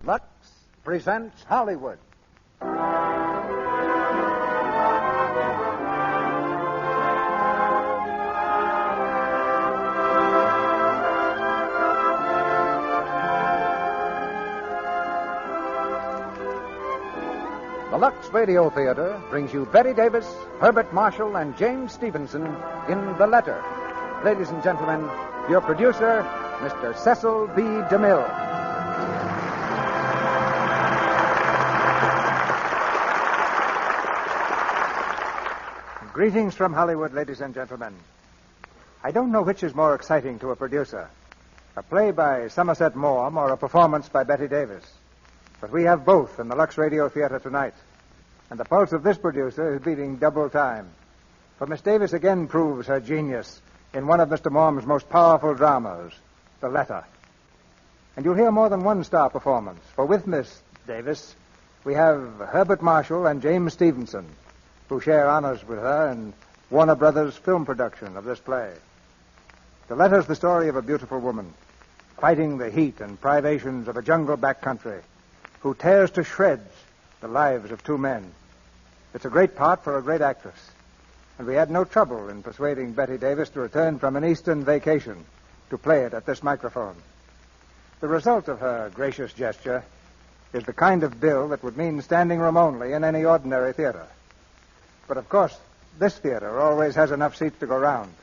Lux presents Hollywood. The Lux Radio Theater brings you Bette Davis, Herbert Marshall, and James Stevenson in The Letter. Ladies and gentlemen, your producer, Mr. Cecil B. DeMille. Greetings from Hollywood, ladies and gentlemen. I don't know which is more exciting to a producer, a play by Somerset Maugham or a performance by Bette Davis. But we have both in the Lux Radio Theater tonight, and the pulse of this producer is beating double time. For Miss Davis again proves her genius in one of Mr. Maugham's most powerful dramas, The Letter. And you'll hear more than one star performance, for with Miss Davis, we have Herbert Marshall and James Stevenson, who share honors with her in Warner Brothers' film production of this play. The Letter's the story of a beautiful woman fighting the heat and privations of a jungle backcountry who tears to shreds the lives of two men. It's a great part for a great actress, and we had no trouble in persuading Bette Davis to return from an Eastern vacation to play it at this microphone. The result of her gracious gesture is the kind of bill that would mean standing room only in any ordinary theater. But, of course, this theater always has enough seats to go round,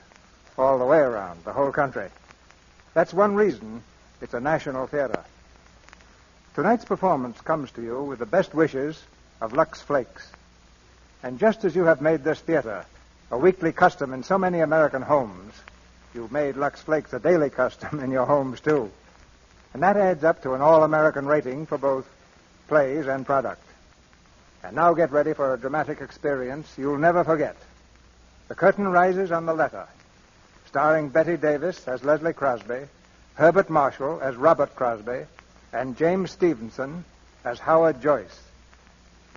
all the way around, the whole country. That's one reason it's a national theater. Tonight's performance comes to you with the best wishes of Lux Flakes. And just as you have made this theater a weekly custom in so many American homes, you've made Lux Flakes a daily custom in your homes, too. And that adds up to an all-American rating for both plays and product. And now get ready for a dramatic experience you'll never forget. The curtain rises on The Letter, starring Bette Davis as Leslie Crosby, Herbert Marshall as Robert Crosby, and James Stevenson as Howard Joyce,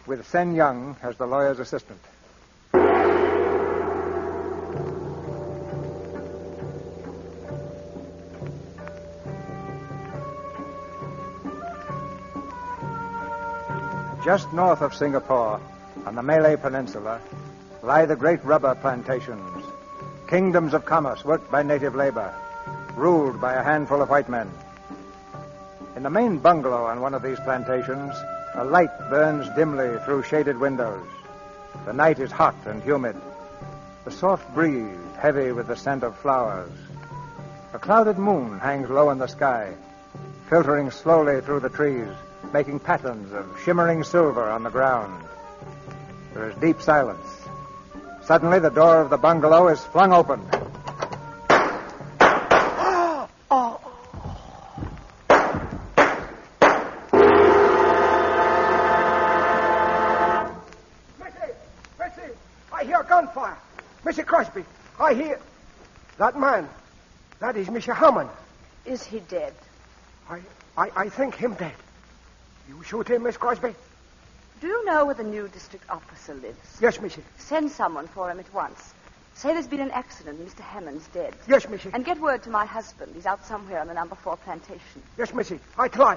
with Sen Young as the lawyer's assistant. Just north of Singapore, on the Malay Peninsula, lie the great rubber plantations, kingdoms of commerce worked by native labor, ruled by a handful of white men. In the main bungalow on one of these plantations, a light burns dimly through shaded windows. The night is hot and humid. The soft breeze heavy with the scent of flowers. A clouded moon hangs low in the sky, filtering slowly through the trees, making patterns of shimmering silver on the ground. There is deep silence. Suddenly, the door of the bungalow is flung open. Missy, I hear gunfire. Mr. Crosby, I hear... That man, that is Mr. Hammond. Is he dead? I think him dead. You shoot him, Miss Crosby? Do you know where the new district officer lives? Yes, Missy. Send someone for him at once. Say there's been an accident and Mr. Hammond's dead. Yes, Missy. And get word to my husband. He's out somewhere on the number 4 plantation. Yes, Missy. I try.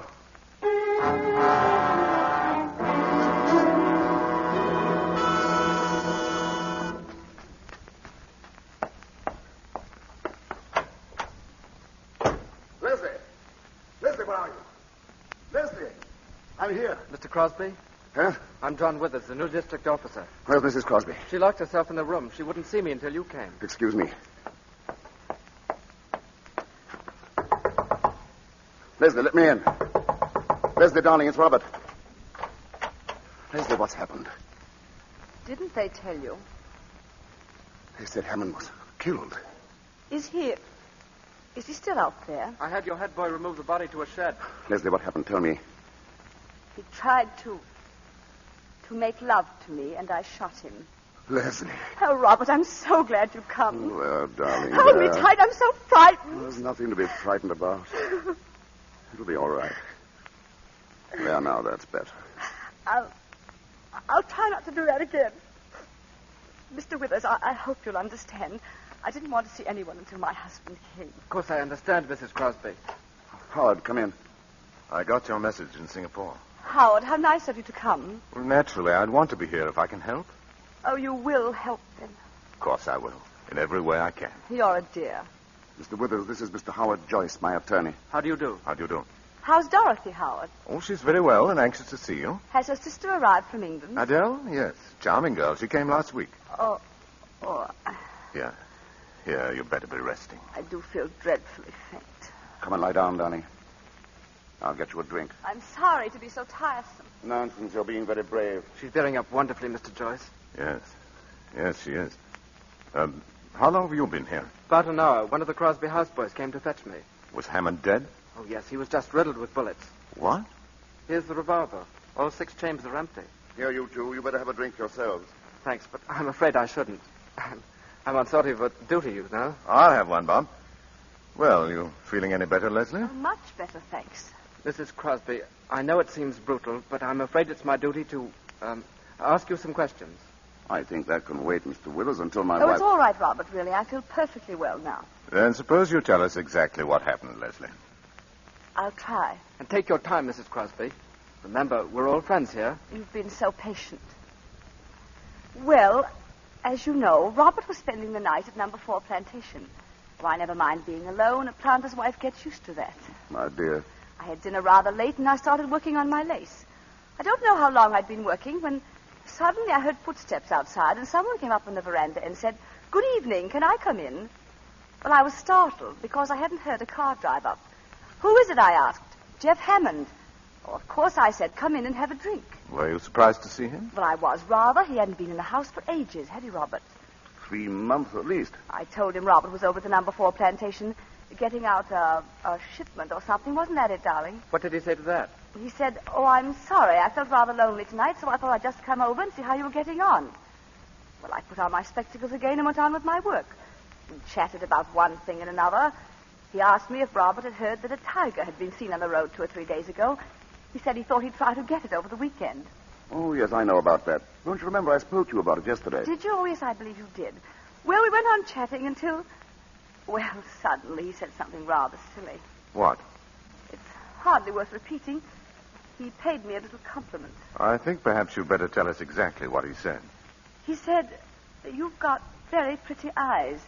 Leslie, where are you? Leslie! I'm here. Mr. Crosby? Huh? I'm John Withers, the new district officer. Where's Mrs. Crosby? She locked herself in the room. She wouldn't see me until you came. Excuse me. Leslie, let me in. Leslie, darling, it's Robert. Leslie, what's happened? Didn't they tell you? They said Hammond was killed. Is he still out there? I had your head boy remove the body to a shed. Leslie, what happened? Tell me. He tried to make love to me, and I shot him. Leslie. Oh, Robert, I'm so glad you come. Oh, well, darling. Hold me tight. I'm so frightened. There's nothing to be frightened about. It'll be all right. There, now, that's better. I'll try not to do that again. Mr. Withers, I hope you'll understand. I didn't want to see anyone until my husband came. Of course, I understand, Mrs. Crosby. Howard, come in. I got your message in Singapore. Howard, how nice of you to come. Well, naturally, I'd want to be here if I can help. Oh, you will help then. Of course I will. In every way I can. You're a dear. Mr. Withers, this is Mr. Howard Joyce, my attorney. How do you do? How do you do? How's Dorothy, Howard? Oh, she's very well and anxious to see you. Has her sister arrived from England? Adele? Yes. Charming girl. She came last week. Oh, Here. Here, you better be resting. I do feel dreadfully faint. Come and lie down, Donnie. I'll get you a drink. I'm sorry to be so tiresome. Nonsense, you're being very brave. She's bearing up wonderfully, Mr. Joyce. Yes. Yes, she is. How long have you been here? About an hour. One of the Crosby houseboys came to fetch me. Was Hammond dead? Oh, yes, he was just riddled with bullets. What? Here's the revolver. All 6 chambers are empty. Here, you two. You better have a drink yourselves. Thanks, but I'm afraid I shouldn't. I'm on sort of a duty, you know. I'll have one, Bob. Well, you feeling any better, Leslie? Oh, much better, thanks. Mrs. Crosby, I know it seems brutal, but I'm afraid it's my duty to ask you some questions. I think that can wait, Mr. Withers, until my Oh, wife... it's all right, Robert, really. I feel perfectly well now. Then suppose you tell us exactly what happened, Leslie. I'll try. And take your time, Mrs. Crosby. Remember, we're all friends here. You've been so patient. Well, as you know, Robert was spending the night at number 4 Plantation. Oh, I never mind being alone. A planter's wife gets used to that. My dear. I had dinner rather late, and I started working on my lace. I don't know how long I'd been working when suddenly I heard footsteps outside, and someone came up on the veranda and said, "Good evening, can I come in?" Well, I was startled because I hadn't heard a car drive up. "Who is it?" I asked. "Jeff Hammond." Oh, of course, I said, "Come in and have a drink." Were you surprised to see him? Well, I was rather. He hadn't been in the house for ages, had he, Robert? 3 months at least. I told him Robert was over at the number 4 Plantation getting out a shipment or something. Wasn't that it, darling? What did he say to that? He said, "Oh, I'm sorry. I felt rather lonely tonight, so I thought I'd just come over and see how you were getting on." Well, I put on my spectacles again and went on with my work. We chatted about one thing and another. He asked me if Robert had heard that a tiger had been seen on the road 2 or 3 days ago. He said he thought he'd try to get it over the weekend. Oh, yes, I know about that. Don't you remember I spoke to you about it yesterday? Did you? Oh, yes, I believe you did. Well, we went on chatting until... Well, suddenly he said something rather silly. What? It's hardly worth repeating. He paid me a little compliment. I think perhaps you'd better tell us exactly what he said. He said, "You've got very pretty eyes.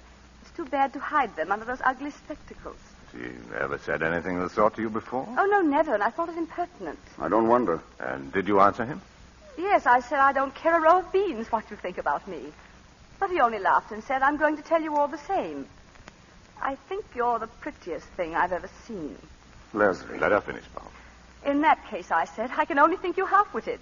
It's too bad to hide them under those ugly spectacles." He ever said anything of the sort to you before? Oh, no, never, and I thought it impertinent. I don't wonder. And did you answer him? Yes, I said, "I don't care a row of beans what you think about me." But he only laughed and said, "I'm going to tell you all the same. I think you're the prettiest thing I've ever seen." Leslie. Let her finish, Bob. "In that case," I said, "I can only think you half-witted."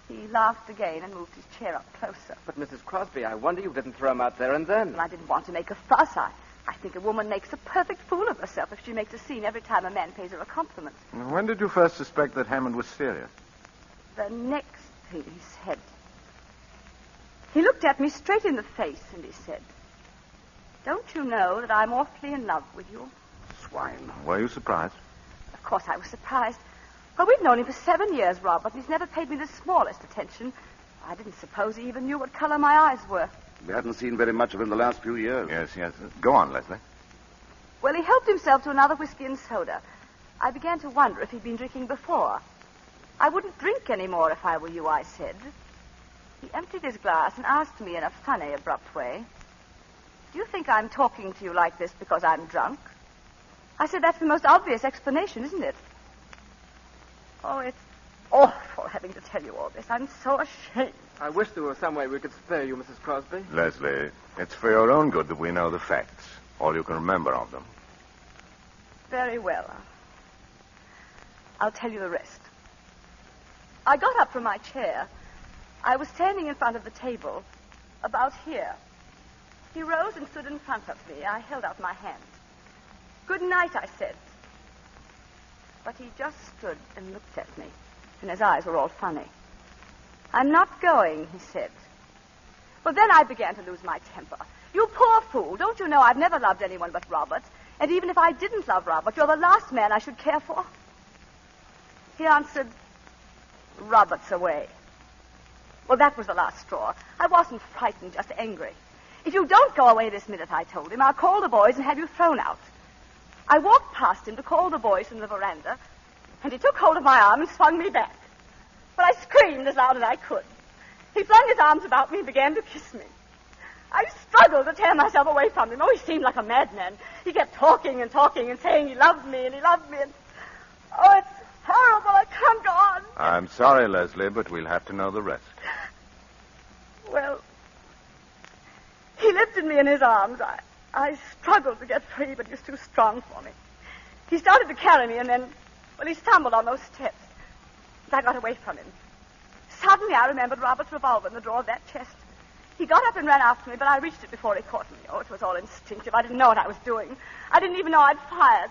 He laughed again and moved his chair up closer. But, Mrs. Crosby, I wonder you didn't throw him out there and then. Well, I didn't want to make a fuss. I think a woman makes a perfect fool of herself if she makes a scene every time a man pays her a compliment. When did you first suspect that Hammond was serious? The next thing he said. He looked at me straight in the face and he said, "Don't you know that I'm awfully in love with you?" Swine. Were you surprised? Of course I was surprised. Well, we've known him for 7 years, Robert, and he's never paid me the smallest attention. I didn't suppose he even knew what color my eyes were. We hadn't seen very much of him the last few years. Yes. Go on, Leslie. Well, he helped himself to another whiskey and soda. I began to wonder if he'd been drinking before. "I wouldn't drink any more if I were you," I said. He emptied his glass and asked me in a funny, abrupt way, "Do you think I'm talking to you like this because I'm drunk?" I said, "That's the most obvious explanation, isn't it?" Oh, it's awful having to tell you all this. I'm so ashamed. I wish there were some way we could spare you, Mrs. Crosby. Leslie, it's for your own good that we know the facts. All you can remember of them. Very well. I'll tell you the rest. I got up from my chair. I was standing in front of the table, about here. He rose and stood in front of me. I held out my hand. "Good night," I said. But he just stood and looked at me, and his eyes were all funny. "I'm not going," he said. Well, then I began to lose my temper. "You poor fool, don't you know I've never loved anyone but Robert? And even if I didn't love Robert, you're the last man I should care for." He answered, "Robert's away." Well, that was the last straw. I wasn't frightened, just angry. "If you don't go away this minute," I told him, "I'll call the boys and have you thrown out." I walked past him to call the boys from the veranda, and he took hold of my arm and swung me back. But I screamed as loud as I could. He flung his arms about me and began to kiss me. I struggled to tear myself away from him. Oh, he seemed like a madman. He kept talking and talking and saying he loved me and he loved me. And... oh, it's horrible. I can't go on. I'm sorry, Leslie, but we'll have to know the rest. Well, he lifted me in his arms. I struggled to get free, but he was too strong for me. He started to carry me, and then, well, he stumbled on those steps. I got away from him. Suddenly, I remembered Robert's revolver in the drawer of that chest. He got up and ran after me, but I reached it before he caught me. Oh, it was all instinctive. I didn't know what I was doing. I didn't even know I'd fired.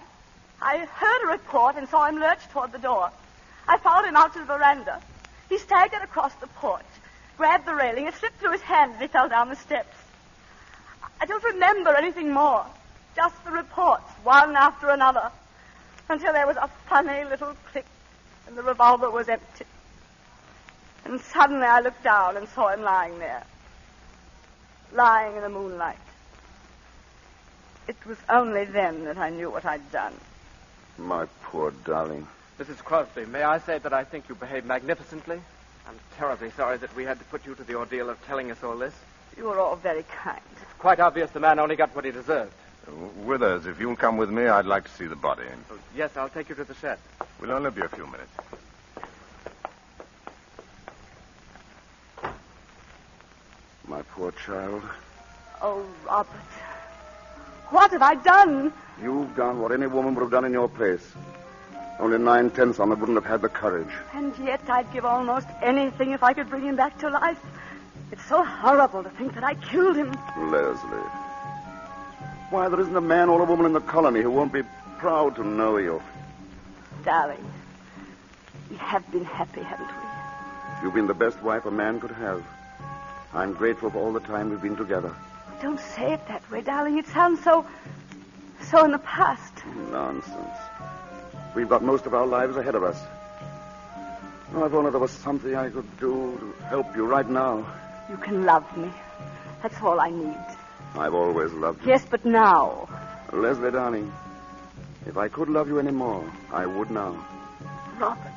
I heard a report and saw him lurch toward the door. I followed him out to the veranda. He staggered across the porch, grabbed the railing, and slipped through his hand as he fell down the steps. I don't remember anything more. Just the reports, one after another, until there was a funny little click and the revolver was empty. And suddenly I looked down and saw him lying there, lying in the moonlight. It was only then that I knew what I'd done. My poor darling. Mrs. Crosby, may I say that I think you behaved magnificently? I'm terribly sorry that we had to put you to the ordeal of telling us all this. You were all very kind. It's quite obvious the man only got what he deserved. Withers, if you'll come with me, I'd like to see the body. Oh, yes, I'll take you to the shed. We'll only be a few minutes. My poor child. Oh, Robert. What have I done? You've done what any woman would have done in your place. Only 9/10 on it wouldn't have had the courage. And yet I'd give almost anything if I could bring him back to life. It's so horrible to think that I killed him. Leslie. Why, there isn't a man or a woman in the colony who won't be proud to know you. Darling, we have been happy, haven't we? You've been the best wife a man could have. I'm grateful for all the time we've been together. Don't say it that way, darling. It sounds so in the past. Nonsense. We've got most of our lives ahead of us. Oh, if only there was something I could do to help you right now. You can love me. That's all I need. I've always loved you. Yes, but now. Leslie, darling, if I could love you any more, I would now. Robert.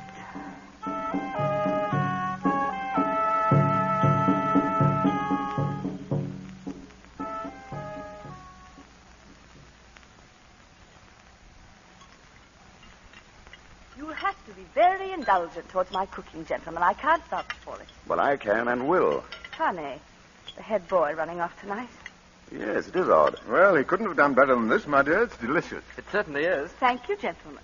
You'll have to be very indulgent towards my cooking, gentlemen. I can't vouch for it. Well, I can and will. Funny. The head boy running off tonight. Yes, it is odd. Well, he couldn't have done better than this, my dear. It's delicious. It certainly is. Thank you, gentlemen.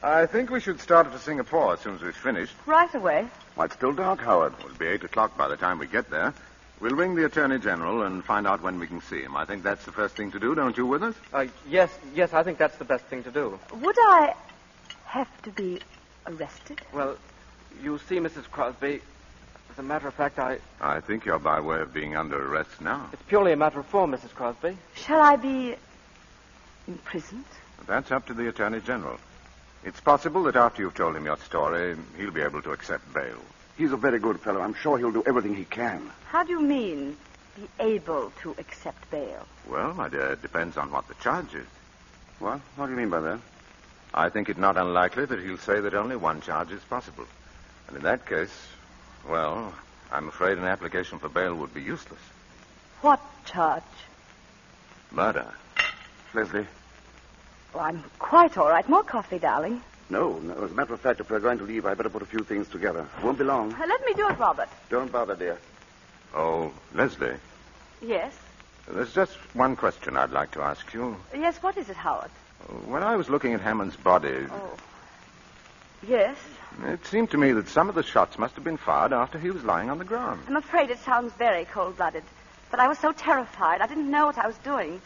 I think we should start to Singapore as soon as we've finished. Right away. Why, it's still dark, Howard. It'll be 8 o'clock by the time we get there. We'll ring the Attorney General and find out when we can see him. I think that's the first thing to do, don't you, Withers? Yes, I think that's the best thing to do. Would I have to be arrested? Well, you see, Mrs. Crosby, as a matter of fact, I think you're by way of being under arrest now. it's purely a matter of form, Mrs. Crosby. Shall I be imprisoned? That's up to the Attorney General. It's possible that after you've told him your story, he'll be able to accept bail. He's a very good fellow. I'm sure he'll do everything he can. How do you mean, be able to accept bail? Well, my dear, it depends on what the charge is. What? What do you mean by that? I think it not unlikely that he'll say that only one charge is possible. And in that case, well, I'm afraid an application for bail would be useless. What charge? Murder. Leslie? Oh, I'm quite all right. More coffee, darling. No. As a matter of fact, if we're going to leave, I better put a few things together. Won't be long. Let me do it, Robert. Don't bother, dear. Oh, Leslie, Yes? there's just one question I'd like to ask you. Yes, what is it, Howard? When I was looking at Hammond's body, Oh. Yes? it seemed to me that some of the shots must have been fired after he was lying on the ground. I'm afraid it sounds very cold-blooded. But I was so terrified. I didn't know what I was doing.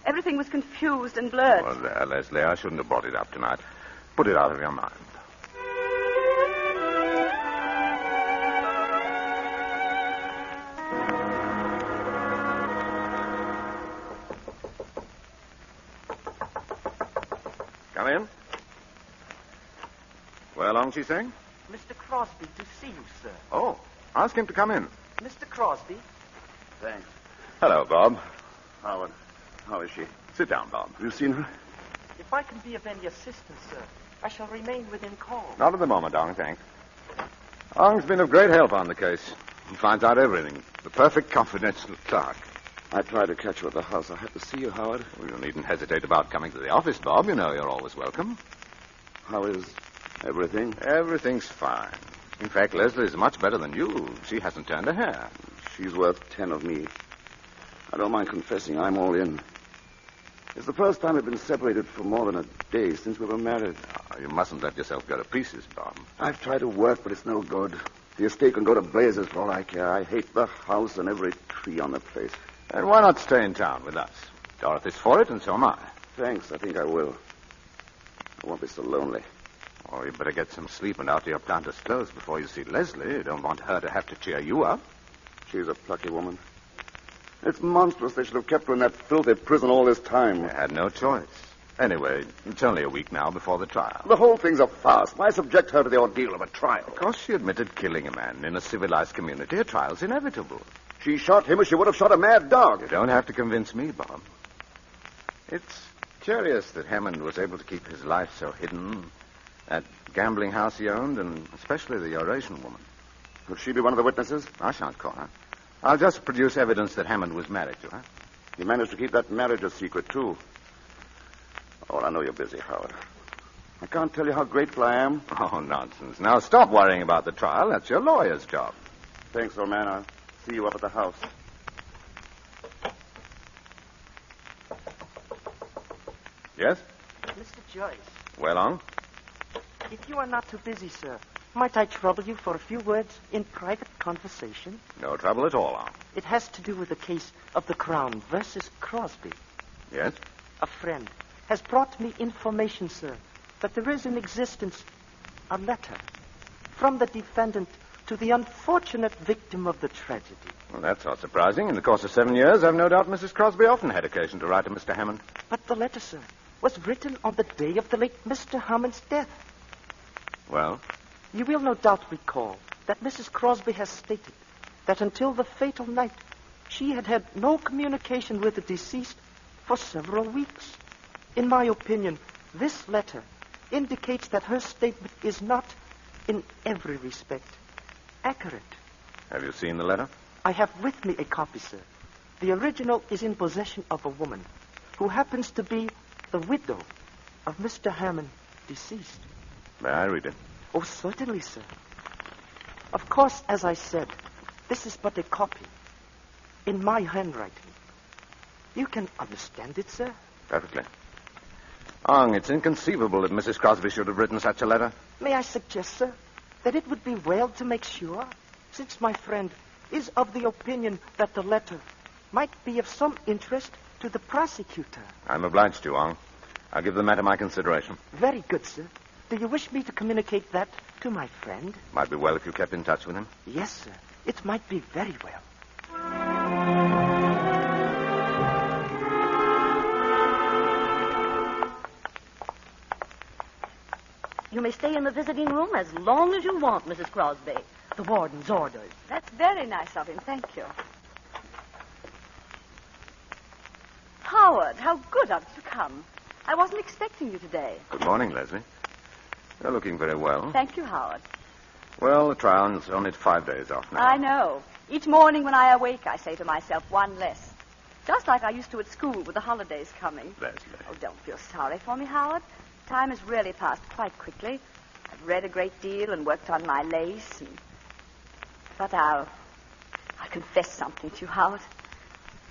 Everything was confused and blurred. Well, there, Leslie, I shouldn't have brought it up tonight. Put it out of your mind. Come in. Well, Long Chi Sing? Mr. Crosby to see you, sir. Oh, ask him to come in. Mr. Crosby? Thanks. Hello, Bob. Howard, how is she? Sit down, Bob. Have you seen her? If I can be of any assistance, sir, I shall remain within call. Not at the moment, Ong, thanks. Ong's been of great help on the case. He finds out everything. The perfect confidential clerk. I tried to catch you at the house. I had to see you, Howard. Well, you needn't hesitate about coming to the office, Bob. You know you're always welcome. How is everything? Everything's fine. In fact, Leslie's much better than you. She hasn't turned a hair. She's worth 10 of me. I don't mind confessing, I'm all in. It's the first time we've been separated for more than a day since we were married. Oh, you mustn't let yourself go to pieces, Bob. I've tried to work, but it's no good. The estate can go to blazes for all I care. I hate the house and every tree on the place. And why not stay in town with us? Dorothy's for it, and so am I. Thanks, I think I will. I won't be so lonely. Oh, you better get some sleep and out to your planter's clothes before you see Leslie. You don't want her to have to cheer you up. She's a plucky woman. It's monstrous they should have kept her in that filthy prison all this time. They had no choice. Anyway, it's only a week now before the trial. The whole thing's a farce. Why subject her to the ordeal of a trial? Because she admitted killing a man in a civilized community, a trial's inevitable. She shot him as she would have shot a mad dog. You don't have to convince me, Bob. It's curious that Hammond was able to keep his life so hidden. That gambling house he owned, and especially the Eurasian woman. Could she be one of the witnesses? I shan't call her. I'll just produce evidence that Hammond was married to her. He managed to keep that marriage a secret, too. Oh, I know you're busy, Howard. I can't tell you how grateful I am. Oh, nonsense. Now stop worrying about the trial. That's your lawyer's job. Thanks, old man. I'll see you up at the house. Yes? Mr. Joyce, Well, Ong? if you are not too busy, sir, might I trouble you for a few words in private conversation? No trouble at all, Ong. It has to do with the case of the Crown versus Crosby. Yes? A friend has brought me information, sir, that there is in existence a letter from the defendant to the unfortunate victim of the tragedy. Well, that's not surprising. In the course of 7 years, I've no doubt Mrs. Crosby often had occasion to write to Mr. Hammond. But the letter, sir, was written on the day of the late Mr. Hammond's death. Well? You will no doubt recall that Mrs. Crosby has stated that until the fatal night, she had had no communication with the deceased for several weeks. In my opinion, this letter indicates that her statement is not, in every respect, accurate. Have you seen the letter? I have with me a copy, sir. The original is in possession of a woman who happens to be the widow of Mr. Hammond, deceased. May I read it? Oh, certainly, sir. Of course, as I said, this is but a copy in my handwriting. You can understand it, sir? Perfectly. Ong, it's inconceivable that Mrs. Crosby should have written such a letter. May I suggest, sir, that it would be well to make sure, since my friend is of the opinion that the letter might be of some interest to the prosecutor. I'm obliged to, Ong. I'll give the matter my consideration. Very good, sir. Do you wish me to communicate that to my friend? Might be well if you kept in touch with him. Yes, sir. It might be very well. You may stay in the visiting room as long as you want, Mrs. Crosby. The warden's orders. That's very nice of him. Thank you. Howard, how good of you to come. I wasn't expecting you today. Good morning, Leslie. You're looking very well. Thank you, Howard. Well, the trial's only 5 days off now. I know. Each morning when I awake, I say to myself, one less. Just like I used to at school with the holidays coming. Leslie. Oh, don't feel sorry for me, Howard. Time has really passed quite quickly. I've read a great deal and worked on my lace. But I'll confess something to you, Howard.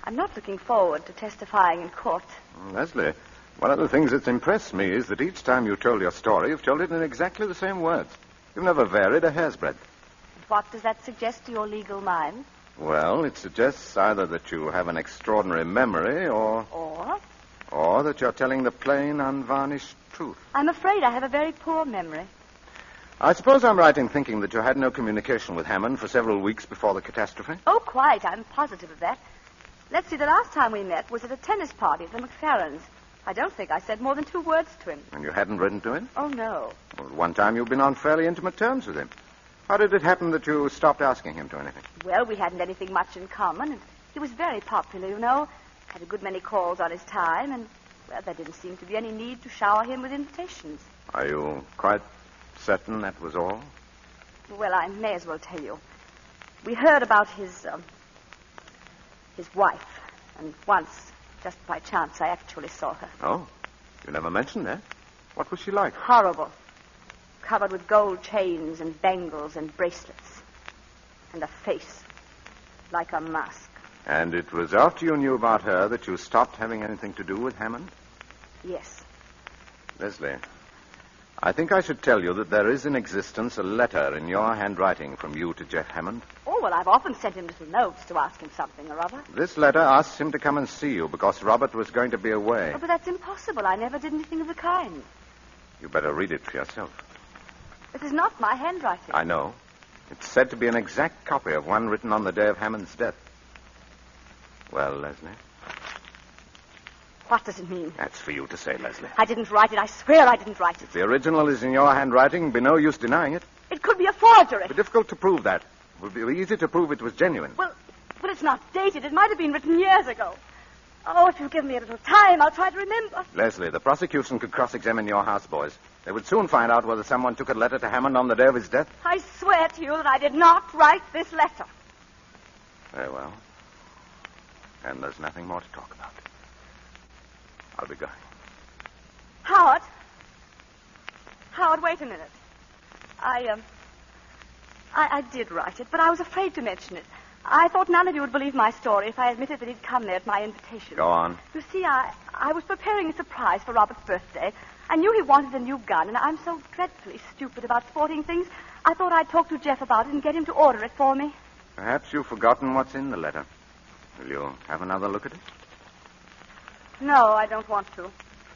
I'm not looking forward to testifying in court. Leslie, one of the things that's impressed me is that each time you told your story, you've told it in exactly the same words. You've never varied a hair's breadth. What does that suggest to your legal mind? Well, it suggests either that you have an extraordinary memory or that you're telling the plain, unvarnished truth. I'm afraid I have a very poor memory. I suppose I'm right in thinking that you had no communication with Hammond for several weeks before the catastrophe? Oh, quite. I'm positive of that. Let's see, the last time we met was at a tennis party at the McFarlanes. I don't think I said more than 2 words to him. And you hadn't written to him? Oh, no. Well, at one time you've been on fairly intimate terms with him. How did it happen that you stopped asking him to anything? Well, we hadn't anything much in common, and he was very popular, you know. Had a good many calls on his time, and, well, there didn't seem to be any need to shower him with invitations. Are you quite certain that was all? Well, I may as well tell you. We heard about his wife, and once, just by chance, I actually saw her. Oh, you never mentioned that. What was she like? Horrible. Covered with gold chains and bangles and bracelets. And a face like a mask. And it was after you knew about her that you stopped having anything to do with Hammond? Yes. Leslie, I think I should tell you that there is in existence a letter in your handwriting from you to Jeff Hammond. Oh, well, I've often sent him little notes to ask him something or other. This letter asks him to come and see you because Robert was going to be away. Oh, but that's impossible. I never did anything of the kind. You better read it for yourself. This is not my handwriting. I know. It's said to be an exact copy of one written on the day of Hammond's death. Well, Leslie? What does it mean? That's for you to say, Leslie. I didn't write it. I swear I didn't write it. If the original is in your handwriting, it'd be no use denying it. It could be a forgery. It'd be difficult to prove that. It would be easy to prove it was genuine. Well, it's not dated. It might have been written years ago. Oh, if you'll give me a little time, I'll try to remember. Leslie, the prosecution could cross-examine your houseboys. They would soon find out whether someone took a letter to Hammond on the day of his death. I swear to you that I did not write this letter. Very well. And there's nothing more to talk about. I'll be going. Howard, wait a minute. I did write it, but I was afraid to mention it. I thought none of you would believe my story if I admitted that he'd come there at my invitation. Go on. You see, I was preparing a surprise for Robert's birthday. I knew he wanted a new gun, and I'm so dreadfully stupid about sporting things. I thought I'd talk to Jeff about it and get him to order it for me. Perhaps you've forgotten what's in the letter. Will you have another look at it? No, I don't want to.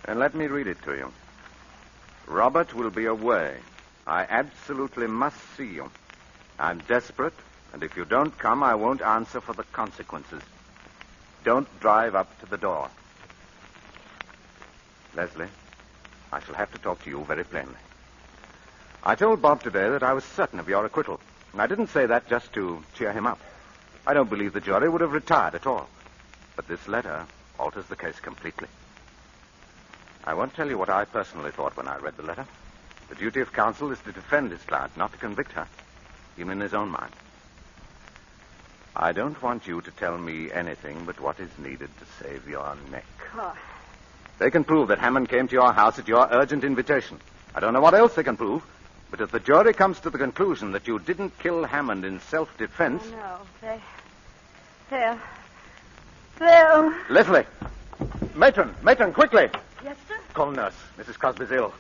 Then let me read it to you. Robert will be away. I absolutely must see you. I'm desperate, and if you don't come, I won't answer for the consequences. Don't drive up to the door. Leslie, I shall have to talk to you very plainly. I told Bob today that I was certain of your acquittal, and I didn't say that just to cheer him up. I don't believe the jury would have retired at all. But this letter alters the case completely. I won't tell you what I personally thought when I read the letter. The duty of counsel is to defend his client, not to convict her, even in his own mind. I don't want you to tell me anything but what is needed to save your neck. Oh. They can prove that Hammond came to your house at your urgent invitation. I don't know what else they can prove, but if the jury comes to the conclusion that you didn't kill Hammond in self-defense... Oh, no, they'll... Leslie! Matron, quickly! Yes, sir? Call nurse. Mrs. Crosby's ill.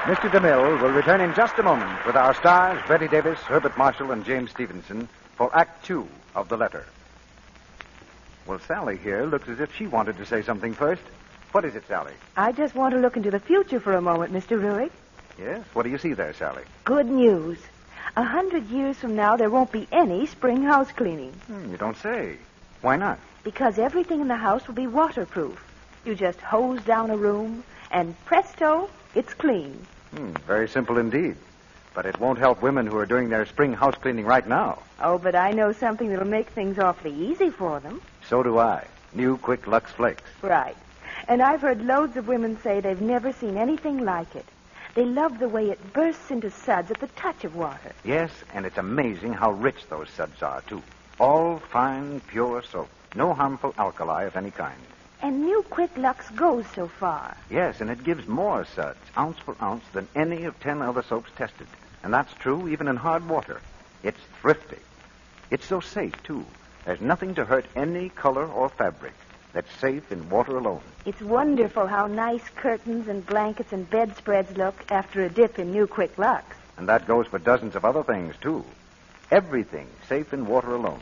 Mr. DeMille will return in just a moment with our stars, Betty Davis, Herbert Marshall, and James Stevenson, for Act 2 of The Letter. Well, Sally here looks as if she wanted to say something first. What is it, Sally? I just want to look into the future for a moment, Mr. Ruick. Yes? What do you see there, Sally? Good news. 100 years from now, there won't be any spring house cleaning. You don't say. Why not? Because everything in the house will be waterproof. You just hose down a room, and presto, it's clean. Very simple indeed. But it won't help women who are doing their spring house cleaning right now. Oh, but I know something that'll make things awfully easy for them. So do I. New Quick Lux Flakes. Right. And I've heard loads of women say they've never seen anything like it. They love the way it bursts into suds at the touch of water. Yes, and it's amazing how rich those suds are, too. All fine, pure soap. No harmful alkali of any kind. And New Quick Lux goes so far. Yes, and it gives more suds, ounce for ounce, than any of 10 other soaps tested. And that's true even in hard water. It's thrifty. It's so safe, too. There's nothing to hurt any color or fabric. That's safe in water alone. It's wonderful how nice curtains and blankets and bedspreads look after a dip in New Quick Lux. And that goes for dozens of other things, too. Everything safe in water alone.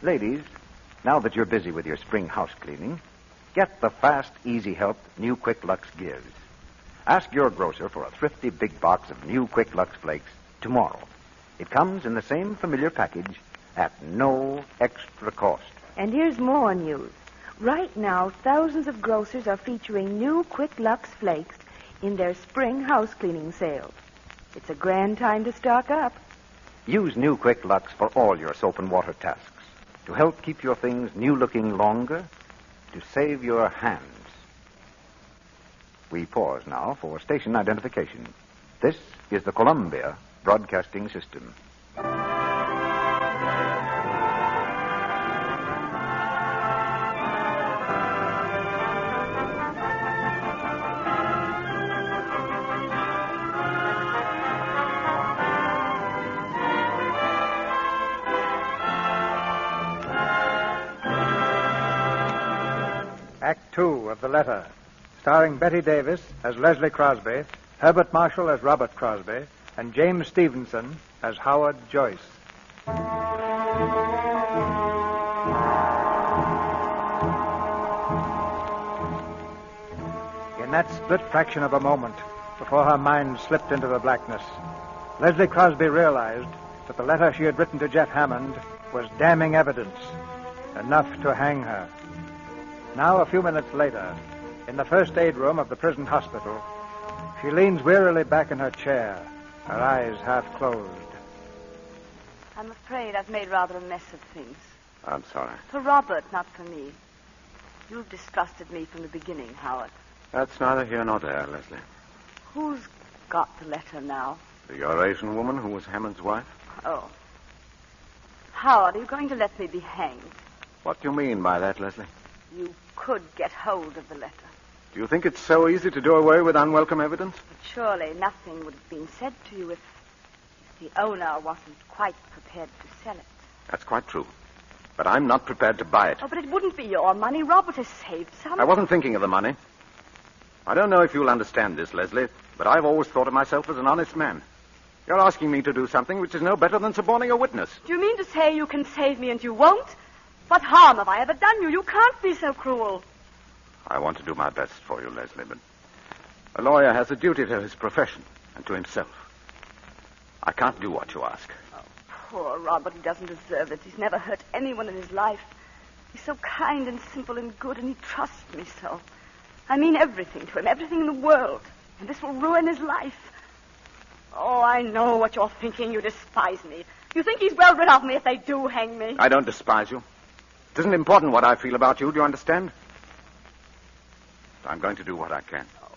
Ladies, now that you're busy with your spring house cleaning, get the fast, easy help New Quick Lux gives. Ask your grocer for a thrifty big box of New Quick Lux Flakes tomorrow. It comes in the same familiar package at no extra cost. And here's more news. Right now, thousands of grocers are featuring New Quick Lux Flakes in their spring house cleaning sales. It's a grand time to stock up. Use New Quick Lux for all your soap and water tasks. To help keep your things new-looking longer, to save your hands. We pause now for station identification. This is the Columbia Broadcasting System. Act 2 of The Letter, starring Betty Davis as Leslie Crosby, Herbert Marshall as Robert Crosby, and James Stevenson as Howard Joyce. In that split fraction of a moment, before her mind slipped into the blackness, Leslie Crosby realized that the letter she had written to Jeff Hammond was damning evidence, enough to hang her. Now, a few minutes later, in the first aid room of the prison hospital, she leans wearily back in her chair, her eyes half closed. I'm afraid I've made rather a mess of things. I'm sorry. For Robert, not for me. You've distrusted me from the beginning, Howard. That's neither here nor there, Leslie. Who's got the letter now? The Eurasian woman who was Hammond's wife? Oh. Howard, are you going to let me be hanged? What do you mean by that, Leslie? You could get hold of the letter. Do you think it's so easy to do away with unwelcome evidence? But surely nothing would have been said to you if the owner wasn't quite prepared to sell it. That's quite true. But I'm not prepared to buy it. Oh, but it wouldn't be your money. Robert has saved some. I wasn't thinking of the money. I don't know if you'll understand this, Leslie, but I've always thought of myself as an honest man. You're asking me to do something which is no better than suborning a witness. Do you mean to say you can save me and you won't? What harm have I ever done you? You can't be so cruel. I want to do my best for you, Leslie, but a lawyer has a duty to his profession and to himself. I can't do what you ask. Oh, poor Robert. He doesn't deserve it. He's never hurt anyone in his life. He's so kind and simple and good, and he trusts me so. I mean everything to him, everything in the world. And this will ruin his life. Oh, I know what you're thinking. You despise me. You think he's well rid of me if they do hang me. I don't despise you. It isn't important what I feel about you, do you understand? I'm going to do what I can. Oh.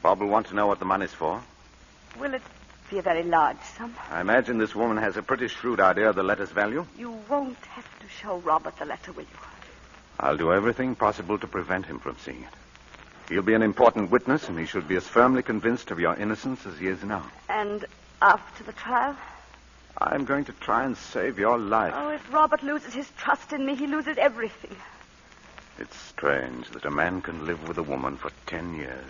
Bob will want to know what the money's for. Will it be a very large sum? I imagine this woman has a pretty shrewd idea of the letter's value. You won't have to show Robert the letter, will you? I'll do everything possible to prevent him from seeing it. He'll be an important witness, and he should be as firmly convinced of your innocence as he is now. And after the trial? I'm going to try and save your life. Oh, if Robert loses his trust in me, he loses everything. It's strange that a man can live with a woman for 10 years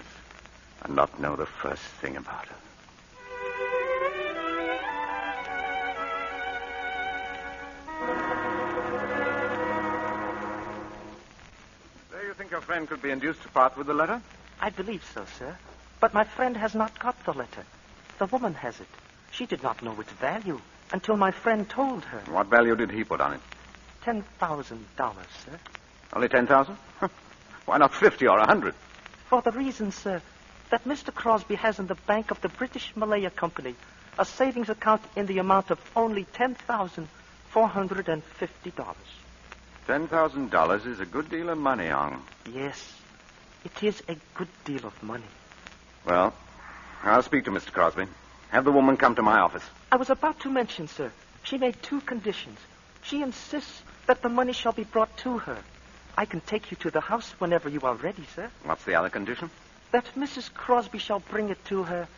and not know the first thing about her. Do you think your friend could be induced to part with the letter? I believe so, sir. But my friend has not got the letter. The woman has it. She did not know its value until my friend told her. What value did he put on it? $10,000, sir. Only 10,000? Why not 50 or 100? For the reason, sir, that Mr. Crosby has in the Bank of the British Malaya Company a savings account in the amount of only $10,450. $10,000 is a good deal of money, Ong. Yes, it is a good deal of money. Well, I'll speak to Mr. Crosby. Have the woman come to my office. I was about to mention, sir, she made 2 conditions. She insists that the money shall be brought to her. I can take you to the house whenever you are ready, sir. What's the other condition? That Mrs. Crosby shall bring it to her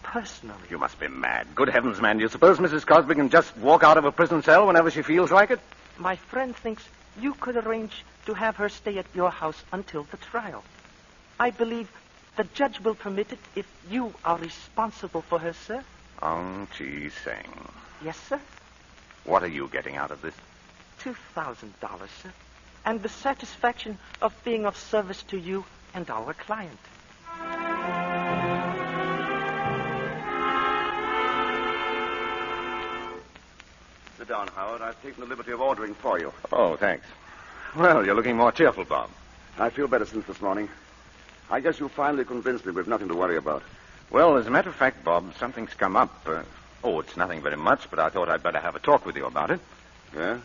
personally. You must be mad. Good heavens, man. Do you suppose Mrs. Crosby can just walk out of a prison cell whenever she feels like it? My friend thinks you could arrange to have her stay at your house until the trial. I believe the judge will permit it if you are responsible for her, sir. Ong Chi Seng. Yes, sir. What are you getting out of this? $2,000, sir. And the satisfaction of being of service to you and our client. Sit down, Howard. I've taken the liberty of ordering for you. Oh, thanks. Well, you're looking more cheerful, Bob. I feel better since this morning. I guess you finally convinced me we've nothing to worry about. Well, as a matter of fact, Bob, something's come up. It's nothing very much, but I thought I'd better have a talk with you about it. Yeah?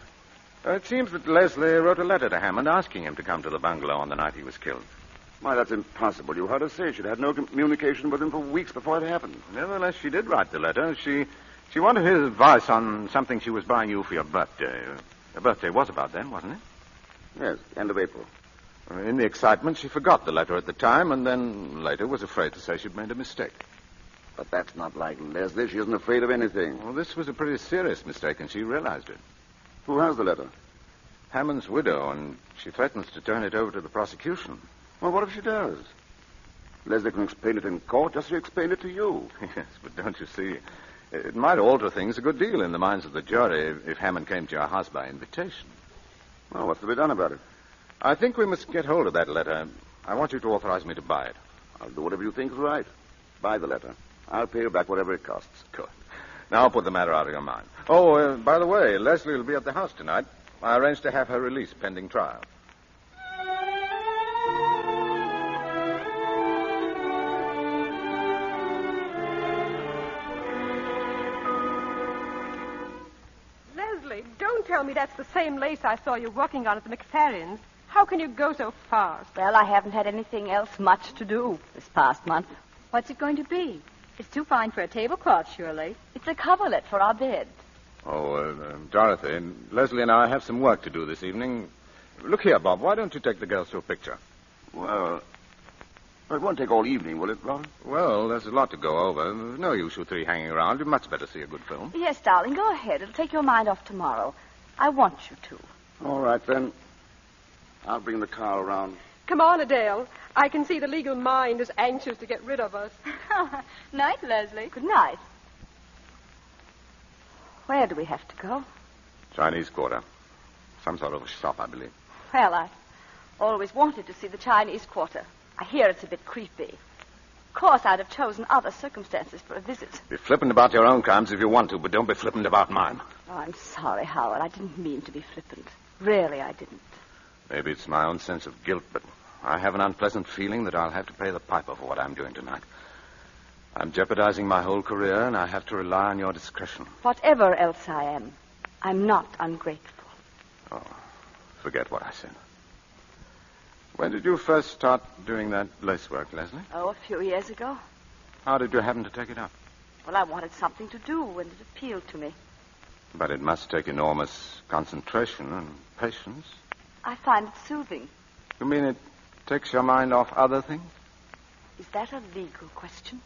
It seems that Leslie wrote a letter to Hammond asking him to come to the bungalow on the night he was killed. Why, that's impossible. You heard her say she'd had no communication with him for weeks before it happened. Nevertheless, she did write the letter. She wanted his advice on something she was buying you for your birthday. Your birthday was about then, wasn't it? Yes, end of April. In the excitement, she forgot the letter at the time, and then later was afraid to say she'd made a mistake. But that's not like Leslie. She isn't afraid of anything. Well, this was a pretty serious mistake, and she realized it. Who has the letter? Hammond's widow, and she threatens to turn it over to the prosecution. Well, what if she does? Leslie can explain it in court just as she explained it to you. Yes, but don't you see, it might alter things a good deal in the minds of the jury if Hammond came to your house by invitation. Well, what's to be done about it? I think we must get hold of that letter. I want you to authorize me to buy it. I'll do whatever you think is right. Buy the letter. I'll pay you back whatever it costs. Good. Now I'll put the matter out of your mind. Oh, by the way, Leslie will be at the house tonight. I arranged to have her released pending trial. Leslie, don't tell me that's the same lace I saw you working on at the McFarrians. How can you go so fast? Well, I haven't had anything else much to do this past month. What's it going to be? It's too fine for a tablecloth, surely. It's a coverlet for our bed. Dorothy, Leslie and I have some work to do this evening. Look here, Bob, why don't you take the girls to a picture? Well, it won't take all evening, will it, Robin? Well, there's a lot to go over. There's no use you three hanging around. You'd much better see a good film. Yes, darling, go ahead. It'll take your mind off tomorrow. I want you to. All right, then. I'll bring the car around. Come on, Adele. I can see the legal mind is anxious to get rid of us. Night, Leslie. Good night. Where do we have to go? Chinese Quarter. Some sort of a shop, I believe. Well, I always wanted to see the Chinese Quarter. I hear it's a bit creepy. Of course, I'd have chosen other circumstances for a visit. Be flippant about your own crimes if you want to, but don't be flippant about mine. Oh, I'm sorry, Howard. I didn't mean to be flippant. Really, I didn't. Maybe it's my own sense of guilt, but I have an unpleasant feeling that I'll have to pay the piper for what I'm doing tonight. I'm jeopardizing my whole career, and I have to rely on your discretion. Whatever else I am, I'm not ungrateful. Oh, forget what I said. When did you first start doing that lace work, Leslie? Oh, a few years ago. How did you happen to take it up? Well, I wanted something to do, and it appealed to me. But it must take enormous concentration and patience. I find it soothing. You mean it takes your mind off other things? Is that a legal question?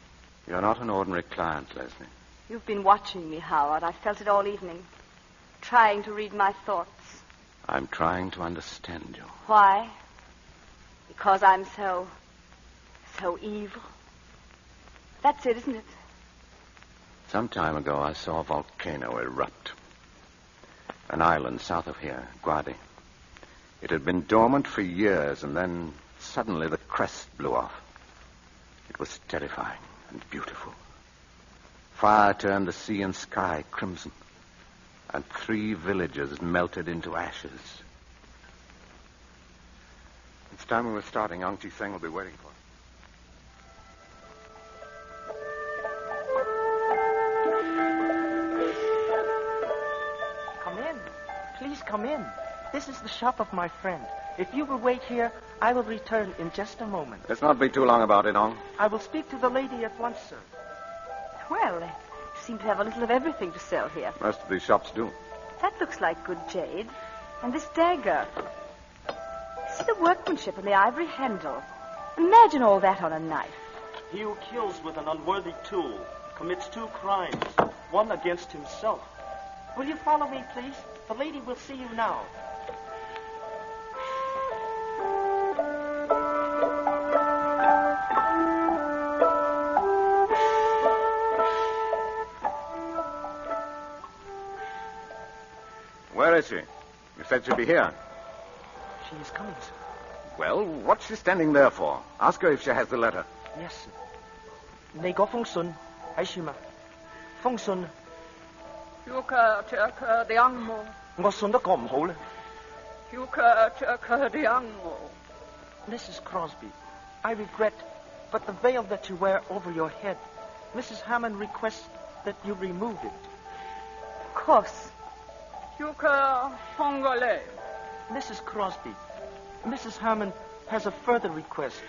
You're not an ordinary client, Leslie. You've been watching me, Howard. I felt it all evening. Trying to read my thoughts. I'm trying to understand you. Why? Because I'm so evil. That's it, isn't it? Some time ago, I saw a volcano erupt. An island south of here, Guadi. It had been dormant for years, and then suddenly the crest blew off. It was terrifying and beautiful. Fire turned the sea and sky crimson, and 3 villages melted into ashes. It's time we were starting. Yang Chi-Seng will be waiting for us. Come in. Please come in. This is the shop of my friend. If you will wait here, I will return in just a moment. Let's not be too long about it, Ong. I will speak to the lady at once, sir. Well, they seem to have a little of everything to sell here. Most of these shops do. That looks like good jade. And this dagger. See the workmanship on the ivory handle. Imagine all that on a knife. He who kills with an unworthy tool commits 2 crimes, one against himself. Will you follow me, please? The lady will see you now. Where is she? You said she'd be here. She is coming, sir. Well, what's she standing there for? Ask her if she has the letter. Yes, sir. 你嗰封信喺處嘛？封信我信得過唔好咧。Mrs. Crosby, I regret, but the veil that you wear over your head Mrs. Hammond requests that you remove it. Of course. Mrs. Crosby, Mrs. Hammond has a further request.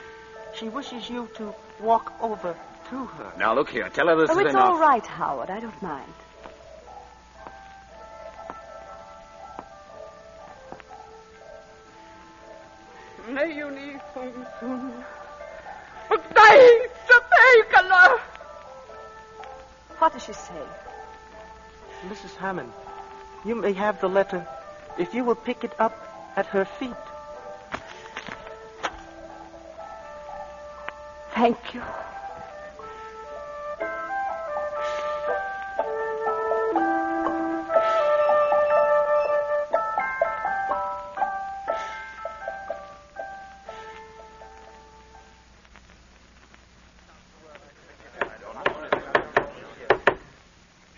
She wishes you to walk over to her. Now, look here. Tell her this is it's enough. all right, Howard. I don't mind. What does she say? Mrs. Hammond, you may have the letter if you will pick it up at her feet. Thank you.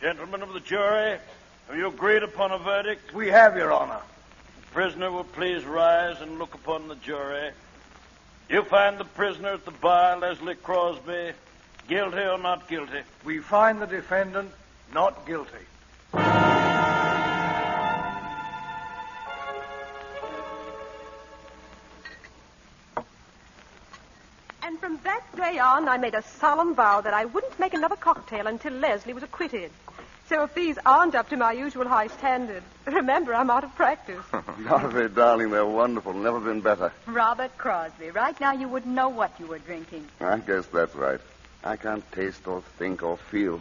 Gentlemen of the jury, have you agreed upon a verdict? We have, Your Honor. The prisoner will please rise and look upon the jury. You find the prisoner at the bar, Leslie Crosby, guilty or not guilty? We find the defendant not guilty. And from that day on, I made a solemn vow that I wouldn't make another cocktail until Leslie was acquitted. So if these aren't up to my usual high standard, remember, I'm out of practice. Dorothy, darling, they're wonderful. Never been better. Robert Crosby, right now you wouldn't know what you were drinking. I guess that's right. I can't taste or think or feel.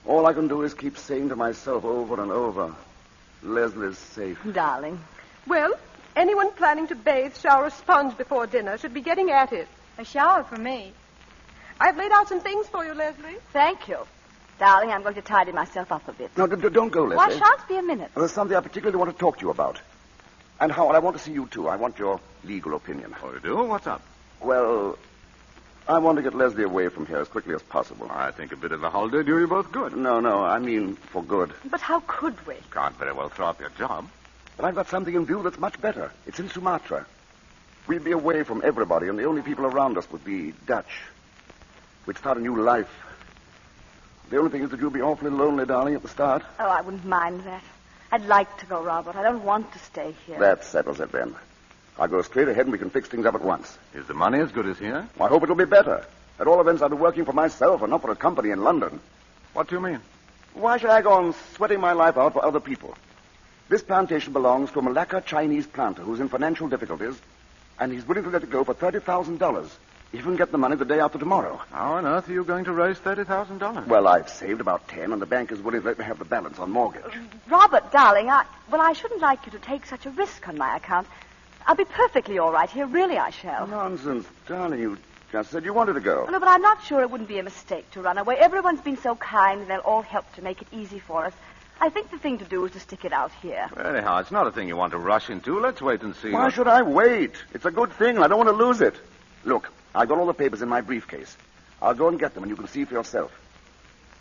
All I can do is keep saying to myself over and over, Leslie's safe. Darling. Well, anyone planning to bathe, shower, or sponge before dinner should be getting at it. A shower for me. I've laid out some things for you, Leslie. Thank you. Darling, I'm going to tidy myself up a bit. No, don't go, Leslie. Why shan't be a minute? There's something I particularly want to talk to you about. And, Howard, I want to see you, too. I want your legal opinion. Oh, you do? What's up? Well, I want to get Leslie away from here as quickly as possible. I think a bit of a holiday do you both good. No, I mean for good. But how could we? Can't very well throw up your job. But I've got something in view that's much better. It's in Sumatra. We'd be away from everybody, and the only people around us would be Dutch. We'd start a new life. The only thing is that you'll be awfully lonely, darling, at the start. Oh, I wouldn't mind that. I'd like to go, Robert. I don't want to stay here. That settles it, then. I'll go straight ahead and we can fix things up at once. Is the money as good as here? I hope it'll be better. At all events, I'll be working for myself and not for a company in London. What do you mean? Why should I go on sweating my life out for other people? This plantation belongs to a Malacca Chinese planter who's in financial difficulties, and he's willing to let it go for $30,000. If you can get the money the day after tomorrow. How on earth are you going to raise $30,000? Well, I've saved about 10, and the bank is willing to let me have the balance on mortgage. Robert, darling, I shouldn't like you to take such a risk on my account. I'll be perfectly all right here. Really, I shall. Nonsense, darling. You just said you wanted to go. No, but I'm not sure it wouldn't be a mistake to run away. Everyone's been so kind, and they'll all help to make it easy for us. I think the thing to do is to stick it out here. Anyhow, it's not a thing you want to rush into. Let's wait and see. Why should I wait? It's a good thing, and I don't want to lose it. Look, I've got all the papers in my briefcase. I'll go and get them, and you can see for yourself.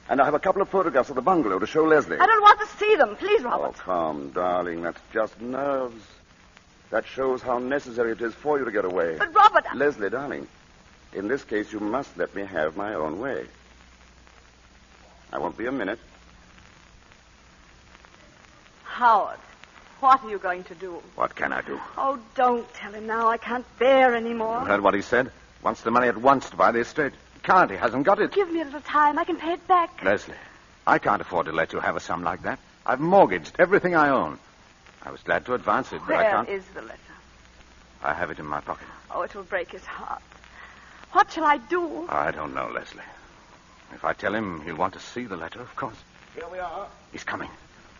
And I have a couple of photographs of the bungalow to show Leslie. I don't want to see them. Please, Robert. Oh, come, darling. That's just nerves. That shows how necessary it is for you to get away. But, Robert... Leslie, darling, in this case, you must let me have my own way. I won't be a minute. Howard, what are you going to do? What can I do? Oh, don't tell him now. I can't bear any more. You heard what he said? Wants the money at once to buy the estate. Can't. He hasn't got it. Give me a little time. I can pay it back. Leslie, I can't afford to let you have a sum like that. I've mortgaged everything I own. I was glad to advance it, but I can't. Where is the letter? I have it in my pocket. Oh, it will break his heart. What shall I do? I don't know, Leslie. If I tell him, he'll want to see the letter, of course. Here we are. He's coming.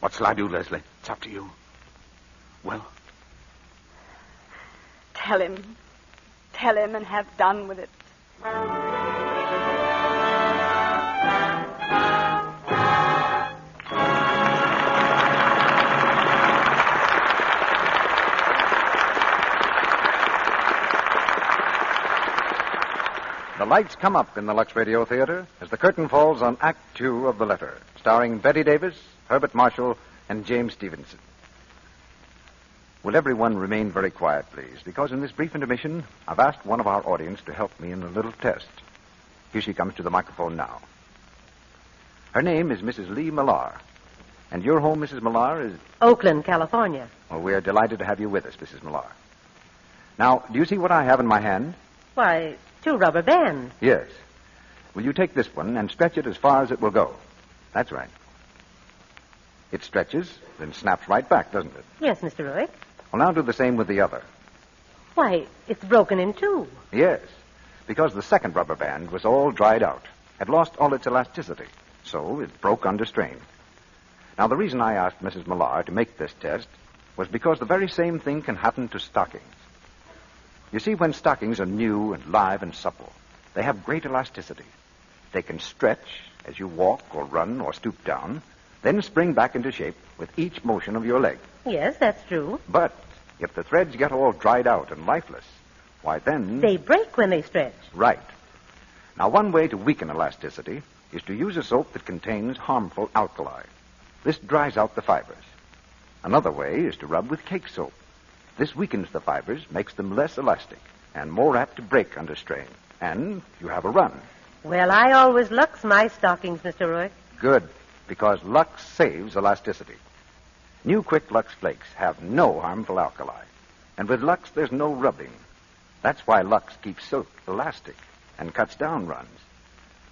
What shall I do, Leslie? It's up to you. Well? Tell him. Tell him and have done with it. The lights come up in the Lux Radio Theater as the curtain falls on Act Two of The Letter, starring Betty Davis, Herbert Marshall, and James Stevenson. Will everyone remain very quiet, please? Because in this brief intermission, I've asked one of our audience to help me in a little test. Here she comes to the microphone now. Her name is Mrs. Lee Millar. And your home, Mrs. Millar, is... Oakland, California. Well, we are delighted to have you with us, Mrs. Millar. Now, do you see what I have in my hand? Why, 2 rubber bands. Yes. Will you take this one and stretch it as far as it will go? That's right. It stretches, then snaps right back, doesn't it? Yes, Mr. Roy. Well, now do the same with the other. Why, it's broken in 2. Yes, because the second rubber band was all dried out, had lost all its elasticity, so it broke under strain. Now, the reason I asked Mrs. Millar to make this test was because the very same thing can happen to stockings. You see, when stockings are new and live and supple, they have great elasticity. They can stretch as you walk or run or stoop down, then spring back into shape with each motion of your leg. Yes, that's true. But if the threads get all dried out and lifeless, why then... They break when they stretch. Right. Now, one way to weaken elasticity is to use a soap that contains harmful alkali. This dries out the fibers. Another way is to rub with cake soap. This weakens the fibers, makes them less elastic, and more apt to break under strain. And you have a run. Well, I always Lux my stockings, Mr. Roy. Good, because Lux saves elasticity. New Quick Lux Flakes have no harmful alkali. And with Lux, there's no rubbing. That's why Lux keeps silk elastic and cuts down runs.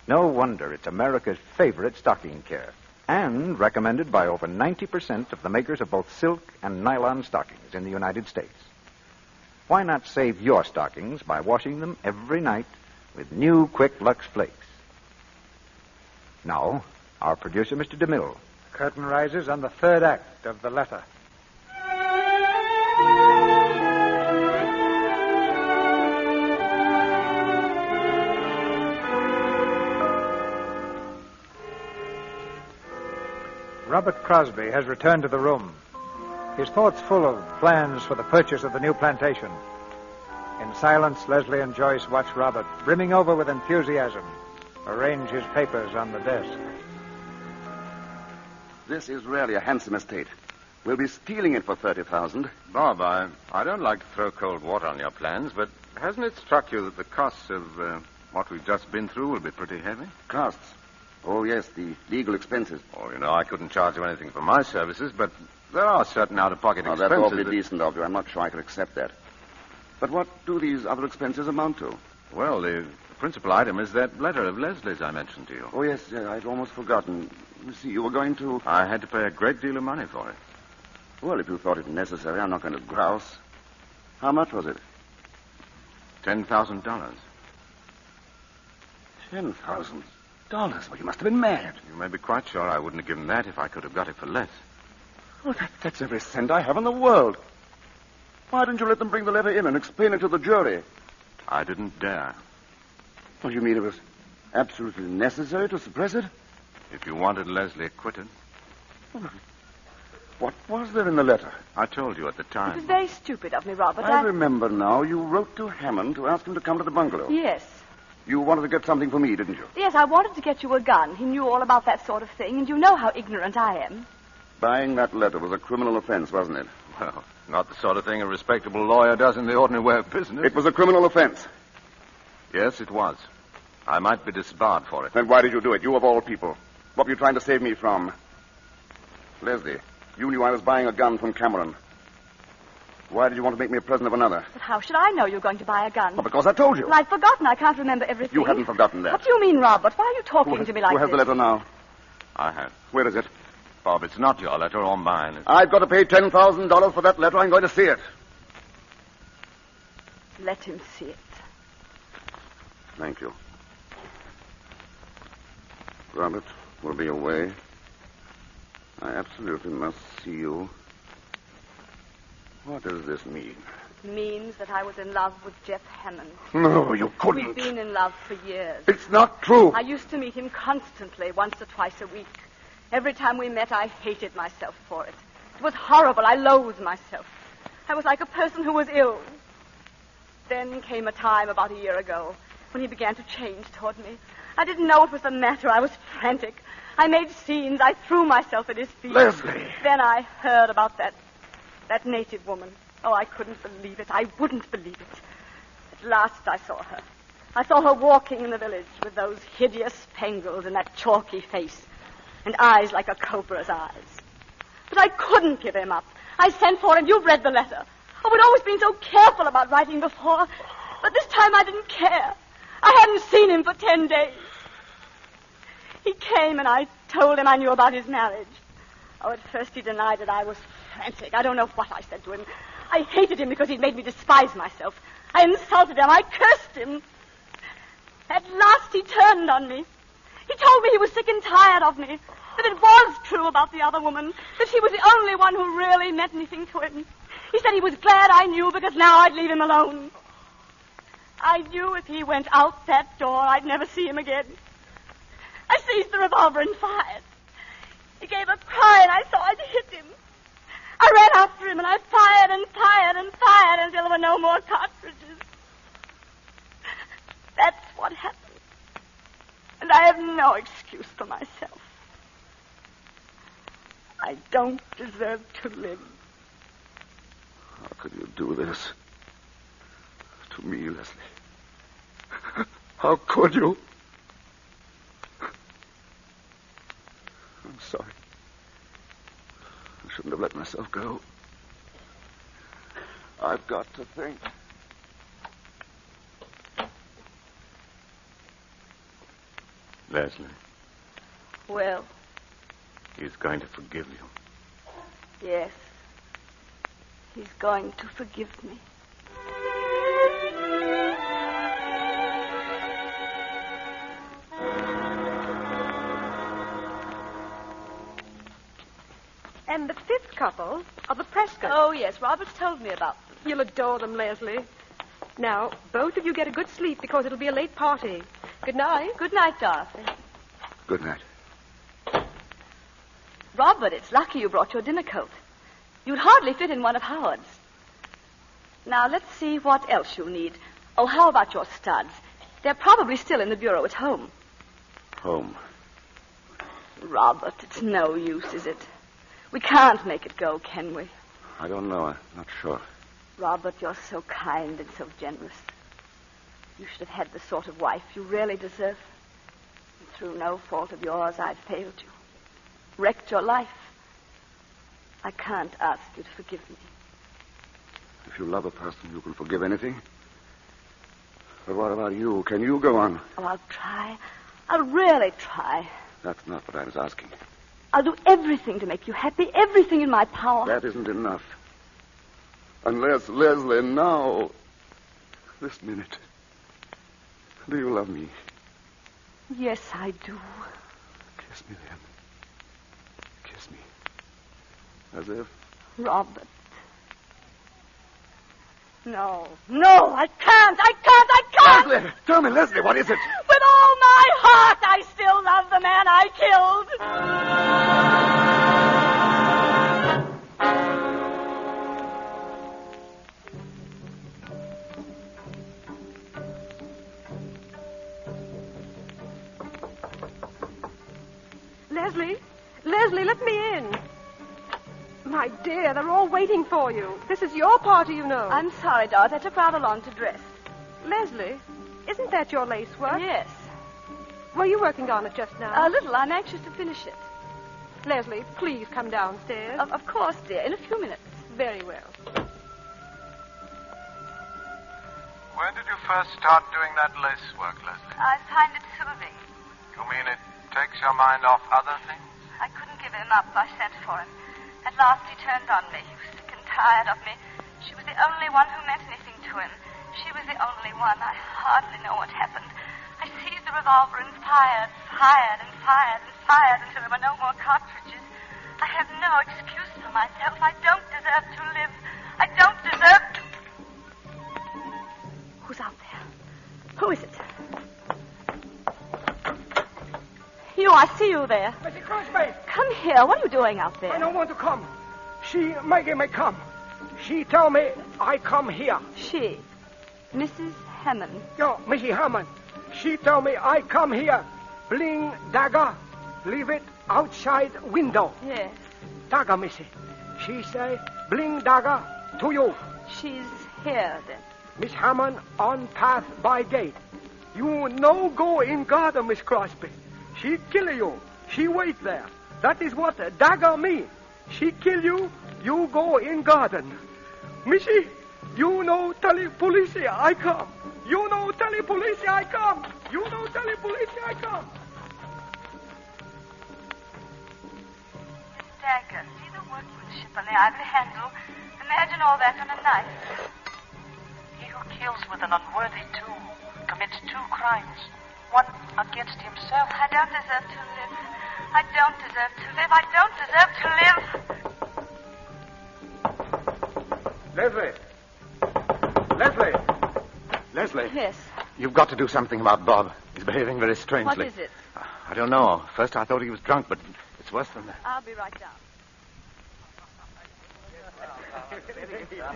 No wonder it's America's favorite stocking care, and recommended by over 90% of the makers of both silk and nylon stockings in the United States. Why not save your stockings by washing them every night with new Quick Lux Flakes? Now, our producer, Mr. DeMille. Curtain rises on the 3rd act of The Letter. Robert Crosby has returned to the room, his thoughts full of plans for the purchase of the new plantation. In silence, Leslie and Joyce watch Robert, brimming over with enthusiasm, arrange his papers on the desk. This is really a handsome estate. We'll be stealing it for $30,000. Bob, I don't like to throw cold water on your plans, but hasn't it struck you that the costs of what we've just been through will be pretty heavy? Costs? Oh, yes, the legal expenses. Oh, I couldn't charge you anything for my services, but there are certain out-of-pocket expenses. That's awfully decent of you. I'm not sure I could accept that. But what do these other expenses amount to? Well, the principal item is that letter of Leslie's I mentioned to you. Oh, yes, I'd almost forgotten. You see, you were going to... I had to pay a great deal of money for it. Well, if you thought it necessary, I'm not going to grouse. How much was it? $10,000. $10,000? Well, you must have been mad. You may be quite sure I wouldn't have given that if I could have got it for less. Oh, that's every cent I have in the world. Why didn't you let them bring the letter in and explain it to the jury? I didn't dare. Well, you mean it was absolutely necessary to suppress it? If you wanted Leslie acquitted. What was there in the letter? I told you at the time. It was very stupid of me, Robert. I remember now. You wrote to Hammond to ask him to come to the bungalow. Yes. You wanted to get something for me, didn't you? Yes, I wanted to get you a gun. He knew all about that sort of thing, and you know how ignorant I am. Buying that letter was a criminal offense, wasn't it? Well, not the sort of thing a respectable lawyer does in the ordinary way of business. It was a criminal offense. Yes, it was. I might be disbarred for it. Then why did you do it, you of all people? What were you trying to save me from? Leslie, you knew I was buying a gun from Cameron. Why did you want to make me a present of another? But how should I know you're going to buy a gun? Well, because I told you. Well, I've forgotten. I can't remember everything. You haven't forgotten that. What do you mean, Robert? Why are you talking to me like this? Who has the letter now? I have. Where is it? Bob, it's not your letter or mine. I've got to pay $10,000 for that letter. I'm going to see it. Let him see it. Thank you. Robert will be away. I absolutely must see you. What does this mean? It means that I was in love with Jeff Hammond. No, you couldn't. We've been in love for years. It's not true. I used to meet him constantly, once or twice a week. Every time we met, I hated myself for it. It was horrible. I loathed myself. I was like a person who was ill. Then came a time about a year ago when he began to change toward me. I didn't know what was the matter. I was frantic. I made scenes. I threw myself at his feet. Leslie! Then I heard about that native woman. Oh, I couldn't believe it. I wouldn't believe it. At last I saw her. I saw her walking in the village with those hideous spangles and that chalky face and eyes like a cobra's eyes. But I couldn't give him up. I sent for him. You've read the letter. Oh, I'd always been so careful about writing before. But this time I didn't care. I hadn't seen him for 10 days. He came and I told him I knew about his marriage. Oh, at first he denied it. I was frantic. I don't know what I said to him. I hated him because he'd made me despise myself. I insulted him. I cursed him. At last he turned on me. He told me he was sick and tired of me. That it was true about the other woman. That she was the only one who really meant anything to him. He said he was glad I knew because now I'd leave him alone. I knew if he went out that door, I'd never see him again. I seized the revolver and fired. He gave a cry and I saw I'd hit him. I ran after him and I fired and fired and fired until there were no more cartridges. That's what happened. And I have no excuse for myself. I don't deserve to live. How could you do this? To me, Leslie. How could you? I'm sorry. I shouldn't have let myself go. I've got to think. Leslie. Well? He's going to forgive you. Yes. He's going to forgive me. And the fifth couple are the Prescotts. Oh, yes. Robert's told me about them. You'll adore them, Leslie. Now, both of you get a good sleep because it'll be a late party. Good night. Good night, Dorothy. Good night. Robert, it's lucky you brought your dinner coat. You'd hardly fit in one of Howard's. Now, let's see what else you'll need. Oh, how about your studs? They're probably still in the bureau at home. Home. Robert, it's no use, is it? We can't make it go, can we? I don't know. I'm not sure. Robert, you're so kind and so generous. You should have had the sort of wife you really deserve. And through no fault of yours, I've failed you. Wrecked your life. I can't ask you to forgive me. If you love a person, you can forgive anything. But what about you? Can you go on? Oh, I'll try. I'll really try. That's not what I was asking. I'll do everything to make you happy, everything in my power. That isn't enough. Unless, Leslie, now, this minute, do you love me? Yes, I do. Kiss me then. Kiss me. As if... Robert. No, I can't. Leslie, tell me, Leslie, what is it? With all my heart, I still love the man I killed. Leslie, let me in. My dear, they're all waiting for you. This is your party, you know. I'm sorry, Dot. I took rather long to dress. Leslie, isn't that your lace work? Yes. Were you working on it just now? A little. I'm anxious to finish it. Leslie, please come downstairs. Of course, dear. In a few minutes. Very well. When did you first start doing that lace work, Leslie? I find it soothing. You mean it takes your mind off other things? I couldn't give him up. I sent for him. At last he turned on me. He was sick and tired of me. She was the only one who meant anything to him. She was the only one. I hardly know what happened. I seized the revolver and fired until there were no more cartridges. I have no excuse for myself. I don't deserve to live. I don't deserve to... Who's out there? Who is it? You, I see you there. Mr. Crosby! Come here. What are you doing out there? I don't want to come. She, Maggie, may come. She tell me I come here. She? Mrs. Hammond. Yo, Mrs. Hammond. She tell me I come here. Bling dagger. Leave it outside window. Yes. Dagger, Missy. She say, bling dagger to you. She's here, then. Miss Hammond on path by gate. You no go in garden, Miss Crosby. She kill you. She wait there. That is what dagger mean. She kill you, you go in garden. Missy, you know tell the police I come. You know tell the police I come. You know tell the police I come. Dagger, see the workmanship on the ivory handle. Imagine all that on a knife. He who kills with an unworthy tool commits two crimes. One against himself. I don't deserve to live. I don't deserve to live. I don't deserve to live. Leslie! Leslie? Yes. You've got to do something about Bob. He's behaving very strangely. What is it? I don't know. First I thought he was drunk, but it's worse than that. I'll be right down.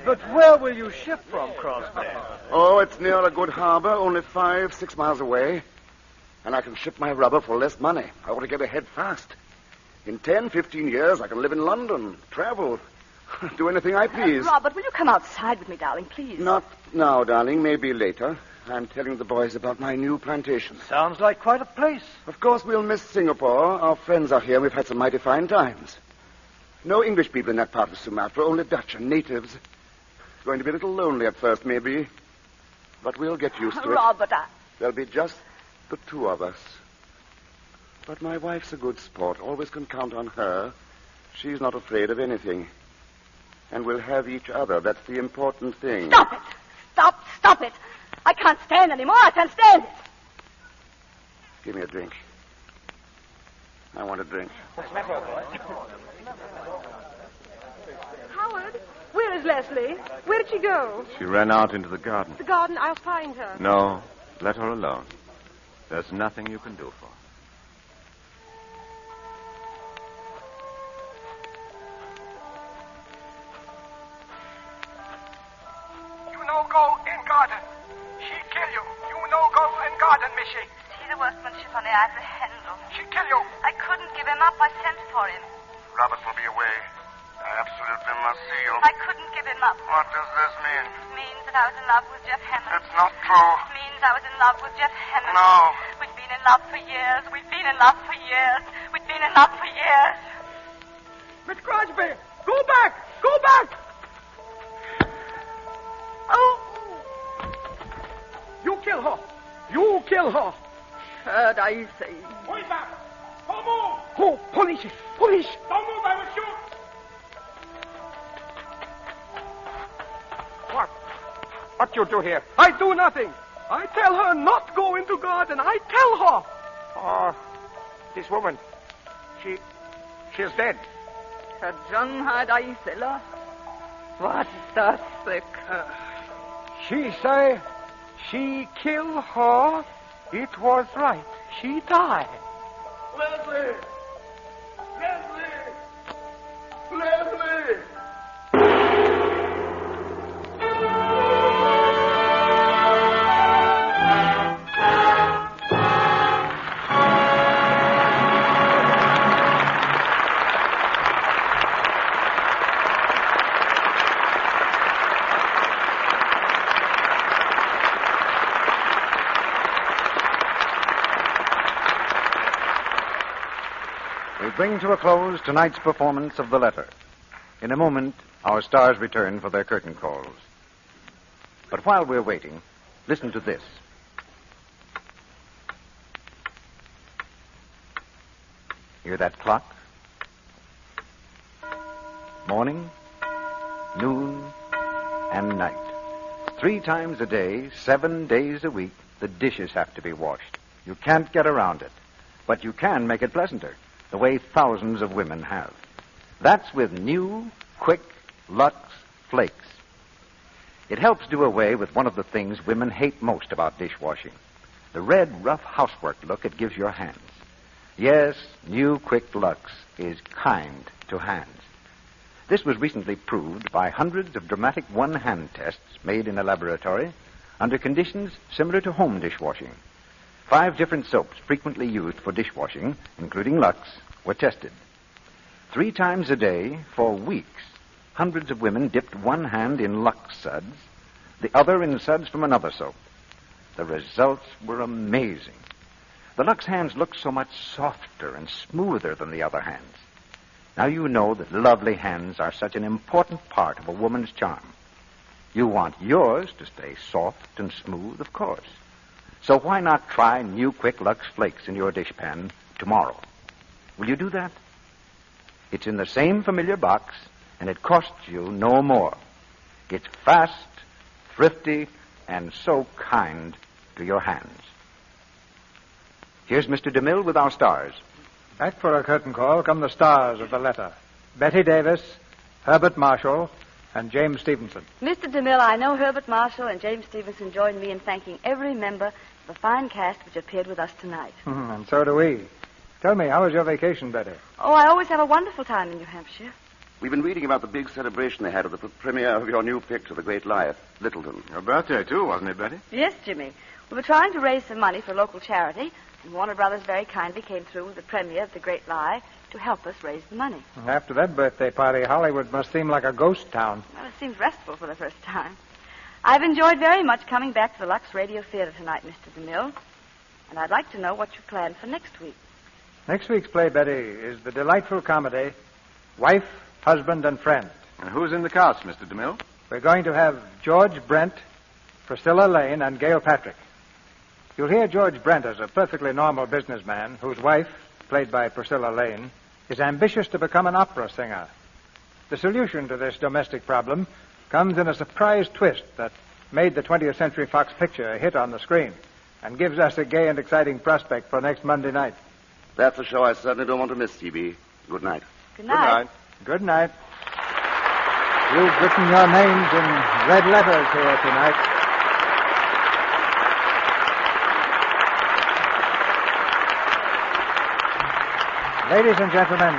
But where will you ship from, Crosby? Oh, it's near a good harbor, only 5-6 miles away. And I can ship my rubber for less money. I ought to get ahead fast. In 10-15 years, I can live in London, travel, do anything I please. Robert, will you come outside with me, darling, please? Not now, darling. Maybe later. I'm telling the boys about my new plantation. Sounds like quite a place. Of course, we'll miss Singapore. Our friends are here. We've had some mighty fine times. No English people in that part of Sumatra, only Dutch and natives. Going to be a little lonely at first, maybe. But we'll get used to it. Robert, There'll be just the two of us. But my wife's a good sport. Always can count on her. She's not afraid of anything. And we'll have each other. That's the important thing. Stop it! Stop it! I can't stand anymore. I can't stand it. Give me a drink. I want a drink. Howard, where is Leslie? Where did she go? She ran out into the garden. The garden. I'll find her. No, let her alone. There's nothing you can do for her. You no go in garden. She kill you. You no go in garden, Missy. See the workmanship on the ivory handle. She kill you. I couldn't give him up. I sent for him. Robert will be away. I absolutely must see you. I couldn't give him up. What does this mean? It means that I was in love with Jeff Hammond. It's not true. It means I was in love with Jeff Hammond. No. We've been in love for years. We've been in love for years. We've been in love for years. Miss Crosby, go back. Go back. Oh. You kill her. You kill her. Heard I say. Wait back. Don't move. Oh, police. Police. Don't move. I will shoot. What you do here? I do nothing. I tell her not go into garden. I tell her. Oh, this woman, she's dead. John had I sella. What the sick? She say she kill her. It was right. She died. Leslie! Leslie! Leslie! We bring to a close tonight's performance of The Letter. In a moment, our stars return for their curtain calls. But while we're waiting, listen to this. Hear that clock? Morning, noon, and night. 3 times a day, 7 days a week, the dishes have to be washed. You can't get around it. But you can make it pleasanter, the way thousands of women have. That's with new, quick Lux Flakes. It helps do away with one of the things women hate most about dishwashing, the red, rough housework look it gives your hands. Yes, new Quick Lux is kind to hands. This was recently proved by hundreds of dramatic one-hand tests made in a laboratory under conditions similar to home dishwashing. 5 different soaps frequently used for dishwashing, including Lux, were tested. 3 times a day, for weeks, hundreds of women dipped one hand in Lux suds, the other in suds from another soap. The results were amazing. The Lux hands looked so much softer and smoother than the other hands. Now you know that lovely hands are such an important part of a woman's charm. You want yours to stay soft and smooth, of course. So why not try new Quick Lux Flakes in your dishpan tomorrow? Will you do that? It's in the same familiar box, and it costs you no more. It's fast, thrifty, and so kind to your hands. Here's Mr. DeMille with our stars. Back for a curtain call come the stars of the letter. Betty Davis, Herbert Marshall, and James Stevenson. Mr. DeMille, I know Herbert Marshall and James Stevenson join me in thanking every member of the fine cast which appeared with us tonight. And so do we. Tell me, how was your vacation, Betty? Oh, I always have a wonderful time in New Hampshire. We've been reading about the big celebration they had of the premiere of your new picture, The Great Lie, at Littleton. Your birthday, too, wasn't it, Betty? Yes, Jimmy. We were trying to raise some money for a local charity, and Warner Brothers very kindly came through with the premiere of The Great Lie to help us raise the money. After that birthday party, Hollywood must seem like a ghost town. Well, it seems restful for the first time. I've enjoyed very much coming back to the Lux Radio Theater tonight, Mr. DeMille, and I'd like to know what you plan for next week. Next week's play, Betty, is the delightful comedy Wife, Husband, and Friend. And who's in the cast, Mr. DeMille? We're going to have George Brent, Priscilla Lane, and Gail Patrick. You'll hear George Brent as a perfectly normal businessman whose wife, played by Priscilla Lane, is ambitious to become an opera singer. The solution to this domestic problem comes in a surprise twist that made the 20th Century Fox picture a hit on the screen and gives us a gay and exciting prospect for next Monday night. That's a show I certainly don't want to miss, T.B. Good night. Good night. Good night. You've written your names in red letters here tonight. Ladies and gentlemen,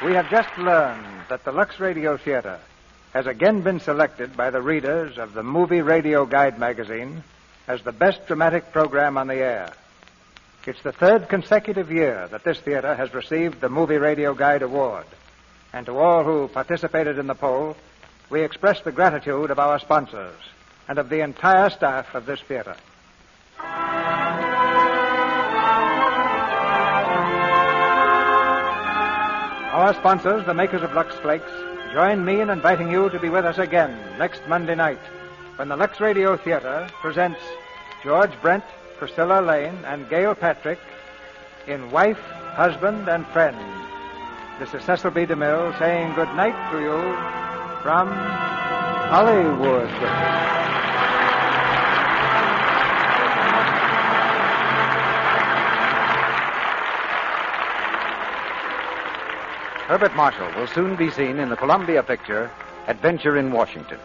we have just learned that the Lux Radio Theater has again been selected by the readers of the Movie Radio Guide magazine as the best dramatic program on the air. It's the third consecutive year that this theater has received the Movie Radio Guide Award. And to all who participated in the poll, we express the gratitude of our sponsors and of the entire staff of this theater. Our sponsors, the makers of Lux Flakes, join me in inviting you to be with us again next Monday night when the Lux Radio Theater presents George Brent, Priscilla Lane, and Gail Patrick in Wife, Husband, and Friend. This is Cecil B. DeMille saying good night to you from Hollywood. Herbert Marshall will soon be seen in the Columbia picture Adventure in Washington.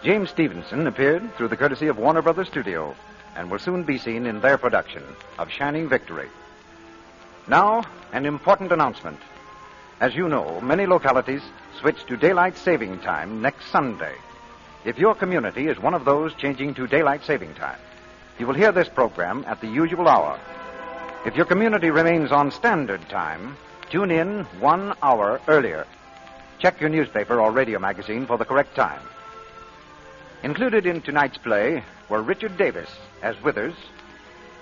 James Stevenson appeared through the courtesy of Warner Brothers Studio and will soon be seen in their production of Shining Victory. Now, an important announcement. As you know, many localities switch to daylight saving time next Sunday. If your community is one of those changing to daylight saving time, you will hear this program at the usual hour. If your community remains on standard time, tune in 1 hour earlier. Check your newspaper or radio magazine for the correct time. Included in tonight's play were Richard Davis as Withers,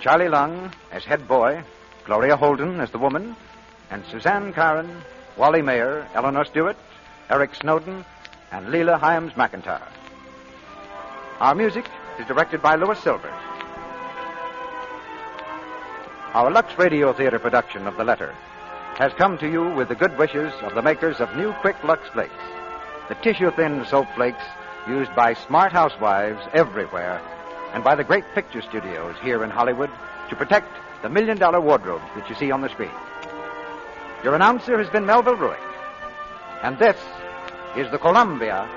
Charlie Lung as head boy, Gloria Holden as the woman, and Suzanne Caron, Wally Mayer, Eleanor Stewart, Eric Snowden, and Leela Hyams McIntyre. Our music is directed by Louis Silvers. Our Lux Radio Theater production of The Letter has come to you with the good wishes of the makers of new Quick Lux Flakes, the tissue-thin soap flakes used by smart housewives everywhere and by the great picture studios here in Hollywood to protect the $1 million wardrobes that you see on the screen. Your announcer has been Melville Ruick, and this is the Columbia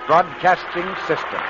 Broadcasting System.